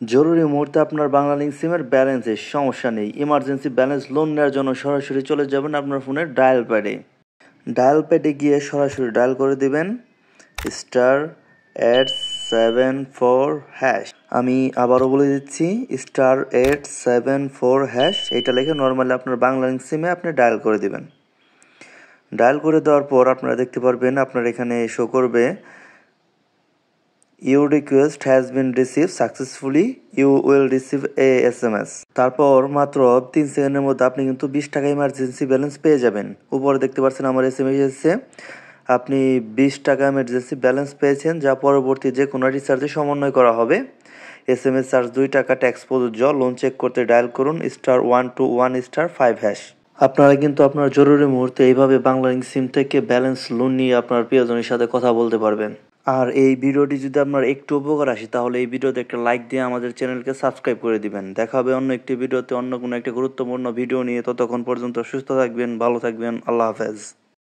জরুরি মুহূর্তে আপনার বাংলালিংক সিমের ব্যালেন্সের সমস্যা নেই, ইমার্জেন্সি ব্যালেন্স লোন নেওয়ার জন্য সরাসরি চলে যাবেন আপনার ফোনের ডায়াল প্যাডে। ডায়াল প্যাডে গিয়ে সরাসরি ডায়াল করে দিবেন *874#। আমি আবারও বলে দিচ্ছি *874#। এটা লিখে নর্মালি আপনার বাংলালিংক সিমে আপনি ডায়াল করে দিবেন। ডায়াল করে দেওয়ার পর আপনারা দেখতে পারবেন আপনার এখানে শো করবে Your request has been received successfully. You will receive a SMS. তারপর মাত্র 3 সেকেন্ডের মধ্যে আপনি কিন্তু 20 টাকা ইমার্জেন্সি ব্যালেন্স পেয়ে যাবেন। উপরে দেখতে পাচ্ছেন আমার SMS এসেছে, আপনি 20 টাকা ইমার্জেন্সি ব্যালেন্স পেয়েছেন, যা পরবর্তী যে কোনো রিচার্জে সমন্বয় করা হবে। SMS চার্জ 2 টাকা, ট্যাক্স প্রযোজ্য। লোন চেক করতে ডায়াল করুন *121*5#। আপনারা কিন্তু আপনার জরুরি মুহূর্তে এইভাবে বাংলালিংক সিম থেকে ব্যালেন্স লোন নিয়ে আপনার প্রিয়জনের সাথে কথা বলতে পারবেন। আর এই ভিডিওটি যদি আপনার একটু উপকার আসে তাহলে এই ভিডিওতে একটা লাইক দিয়ে আমাদের চ্যানেলকে সাবস্ক্রাইব করে দিবেন। দেখা হবে অন্য একটি ভিডিওতে অন্য কোনো একটা গুরুত্বপূর্ণ ভিডিও নিয়ে। ততক্ষণ পর্যন্ত সুস্থ থাকবেন, ভালো থাকবেন। আল্লাহ হাফেজ।